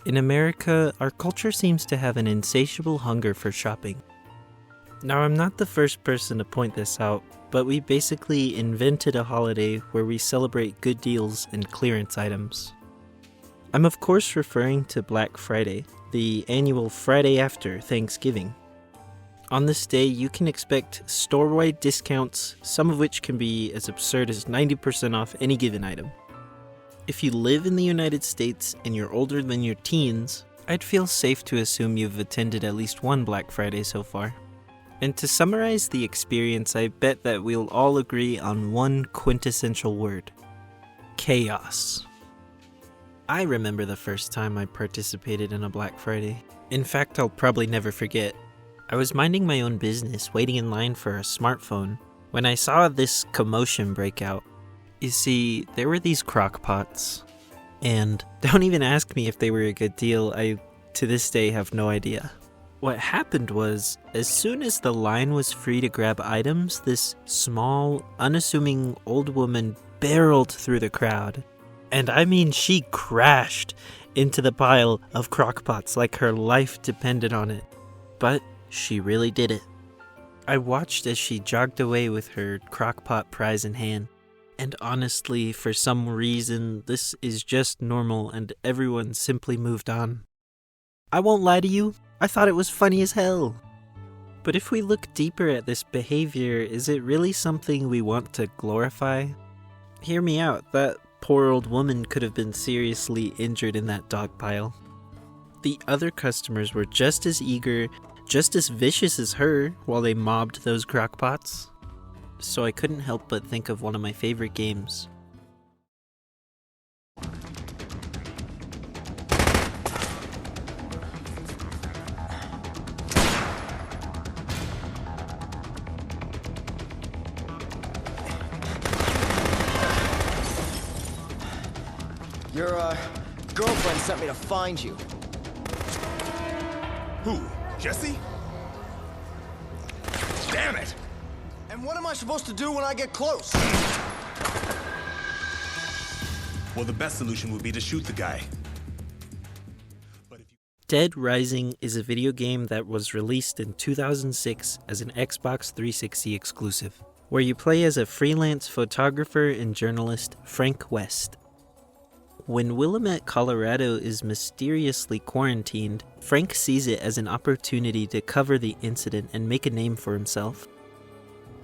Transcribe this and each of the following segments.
In America, our culture seems to have an insatiable hunger for shopping. Now, I'm not the first person to point this out, but we basically invented a holiday where we celebrate good deals and clearance items. I'm of course referring to Black Friday, the annual Friday after Thanksgiving. On this day, you can expect store-wide discounts, some of which can be as absurd as 90% off any given item. If you live in the United States and you're older than your teens, I'd feel safe to assume you've attended at least one Black Friday so far. And to summarize the experience, I bet that we'll all agree on one quintessential word: chaos. I remember the first time I participated in a Black Friday. In fact, I'll probably never forget. I was minding my own business, waiting in line for a smartphone, when I saw this commotion break out. You see, there were these crock pots, and don't even ask me if they were a good deal. I, to this day, have no idea. What happened was, as soon as the line was free to grab items, this small, unassuming old woman barreled through the crowd. And I mean, she crashed into the pile of crock pots like her life depended on it. But she really did it. I watched as she jogged away with her crock pot prize in hand. And honestly, for some reason, this is just normal and everyone simply moved on. I won't lie to you, I thought it was funny as hell. But if we look deeper at this behavior, is it really something we want to glorify? Hear me out, that poor old woman could have been seriously injured in that dog pile. The other customers were just as eager, just as vicious as her while they mobbed those crockpots. So I couldn't help but think of one of my favorite games. Your, girlfriend sent me to find you. Who? Jesse? Damn it! And what am I supposed to do when I get close? Well, the best solution would be to shoot the guy. Dead Rising is a video game that was released in 2006 as an Xbox 360 exclusive, where you play as a freelance photographer and journalist, Frank West. When Willamette, Colorado is mysteriously quarantined, Frank sees it as an opportunity to cover the incident and make a name for himself.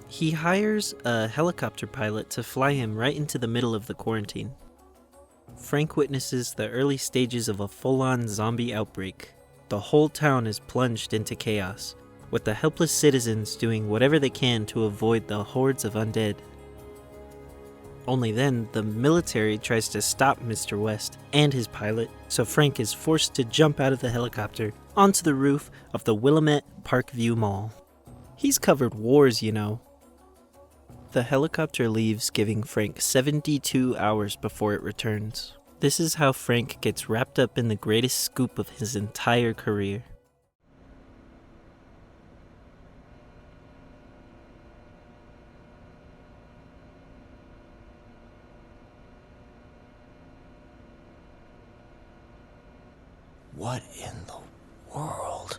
He hires a helicopter pilot to fly him right into the middle of the quarantine. Frank witnesses the early stages of a full-on zombie outbreak. The whole town is plunged into chaos, with the helpless citizens doing whatever they can to avoid the hordes of undead. Only then, the military tries to stop Mr. West and his pilot, so Frank is forced to jump out of the helicopter onto the roof of the Willamette Parkview Mall. He's covered wars, you know. The helicopter leaves, giving Frank 72 hours before it returns. This is how Frank gets wrapped up in the greatest scoop of his entire career. What in the world?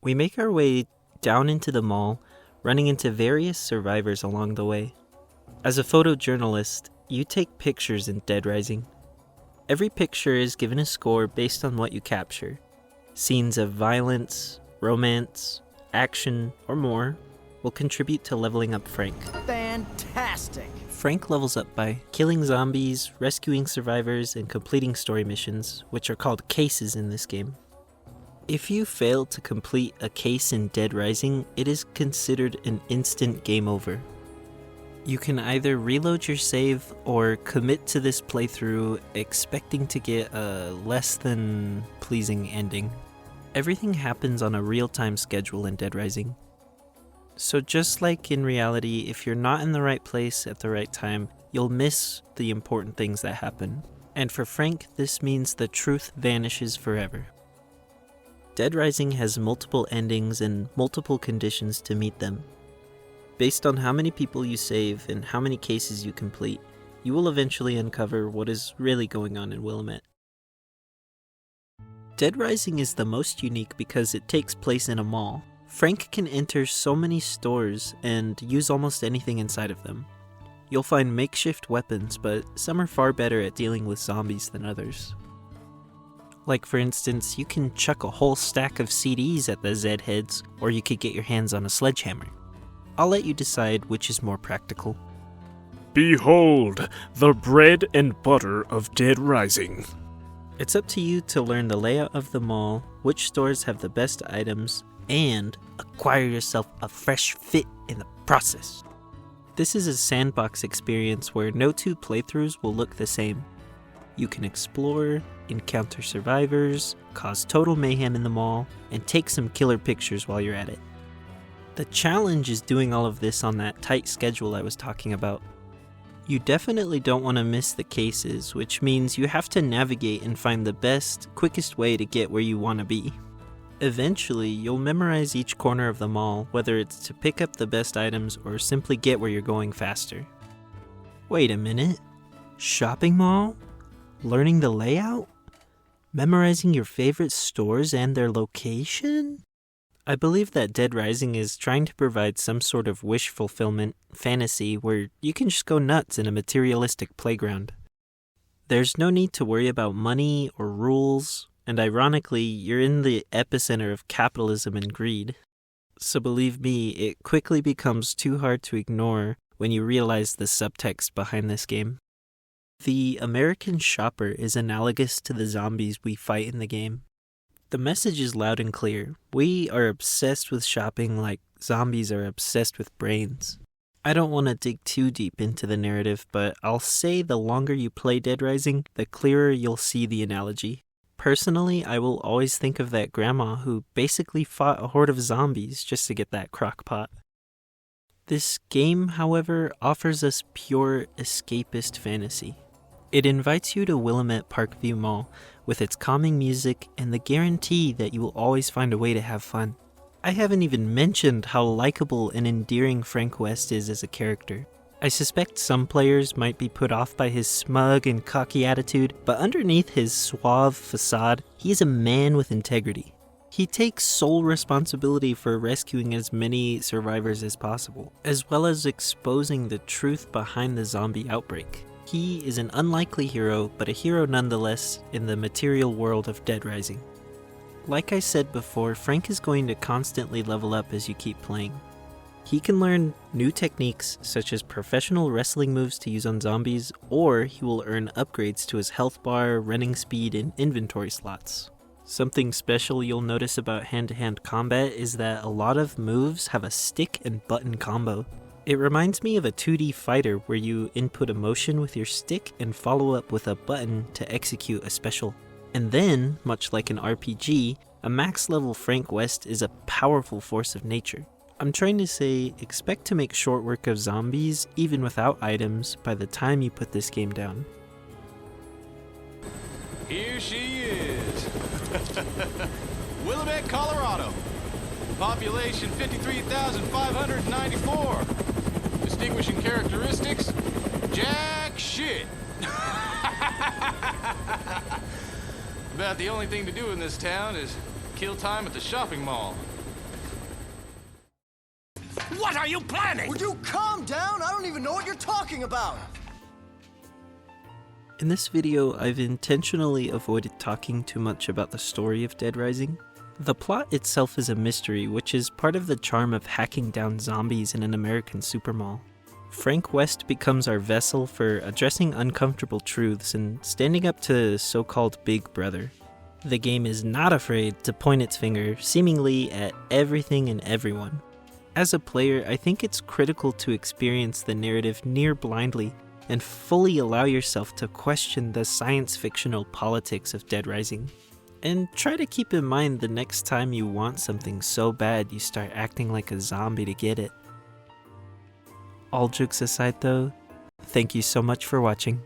We make our way down into the mall, running into various survivors along the way. As a photojournalist, you take pictures in Dead Rising. Every picture is given a score based on what you capture. Scenes of violence, romance, action, or more will contribute to leveling up Frank. Fantastic! Frank levels up by killing zombies, rescuing survivors, and completing story missions, which are called cases in this game. If you fail to complete a case in Dead Rising, it is considered an instant game over. You can either reload your save or commit to this playthrough expecting to get a less than pleasing ending. Everything happens on a real-time schedule in Dead Rising. So just like in reality, if you're not in the right place at the right time, you'll miss the important things that happen. And for Frank, this means the truth vanishes forever. Dead Rising has multiple endings and multiple conditions to meet them. Based on how many people you save and how many cases you complete, you will eventually uncover what is really going on in Willamette. Dead Rising is the most unique because it takes place in a mall. Frank can enter so many stores and use almost anything inside of them. You'll find makeshift weapons, but some are far better at dealing with zombies than others. Like for instance, you can chuck a whole stack of CDs at the Zed heads, or you could get your hands on a sledgehammer. I'll let you decide which is more practical. Behold, the bread and butter of Dead Rising. It's up to you to learn the layout of the mall, which stores have the best items, and acquire yourself a fresh fit in the process. This is a sandbox experience where no two playthroughs will look the same. You can explore, encounter survivors, cause total mayhem in the mall, and take some killer pictures while you're at it. The challenge is doing all of this on that tight schedule I was talking about. You definitely don't want to miss the cases, which means you have to navigate and find the best, quickest way to get where you want to be. Eventually, you'll memorize each corner of the mall, whether it's to pick up the best items or simply get where you're going faster. Wait a minute. Shopping mall? Learning the layout? Memorizing your favorite stores and their location? I believe that Dead Rising is trying to provide some sort of wish fulfillment fantasy where you can just go nuts in a materialistic playground. There's no need to worry about money or rules, and ironically, you're in the epicenter of capitalism and greed. So believe me, it quickly becomes too hard to ignore when you realize the subtext behind this game. The American shopper is analogous to the zombies we fight in the game. The message is loud and clear. We are obsessed with shopping like zombies are obsessed with brains. I don't want to dig too deep into the narrative, but I'll say the longer you play Dead Rising, the clearer you'll see the analogy. Personally, I will always think of that grandma who basically fought a horde of zombies just to get that crock pot. This game, however, offers us pure escapist fantasy. It invites you to Willamette Parkview Mall with its calming music and the guarantee that you will always find a way to have fun. I haven't even mentioned how likable and endearing Frank West is as a character. I suspect some players might be put off by his smug and cocky attitude, but underneath his suave facade, he is a man with integrity. He takes sole responsibility for rescuing as many survivors as possible, as well as exposing the truth behind the zombie outbreak. He is an unlikely hero, but a hero nonetheless in the material world of Dead Rising. Like I said before, Frank is going to constantly level up as you keep playing. He can learn new techniques such as professional wrestling moves to use on zombies, or he will earn upgrades to his health bar, running speed, and inventory slots. Something special you'll notice about hand-to-hand combat is that a lot of moves have a stick and button combo. It reminds me of a 2D fighter where you input a motion with your stick and follow up with a button to execute a special. And then, much like an RPG, a max level Frank West is a powerful force of nature. I'm trying to say, expect to make short work of zombies even without items by the time you put this game down. Here she is. Willamette, Colorado. Population 53,594. Distinguishing characteristics? Jack shit. About the only thing to do in this town is kill time at the shopping mall. What are you planning? Would you calm down? I don't even know what you're talking about. In this video, I've intentionally avoided talking too much about the story of Dead Rising. The plot itself is a mystery, which is part of the charm of hacking down zombies in an American supermall. Frank West becomes our vessel for addressing uncomfortable truths and standing up to so-called Big Brother. The game is not afraid to point its finger, seemingly at everything and everyone. As a player, I think it's critical to experience the narrative near blindly and fully allow yourself to question the science-fictional politics of Dead Rising. And try to keep in mind the next time you want something so bad you start acting like a zombie to get it. All jokes aside though, thank you so much for watching.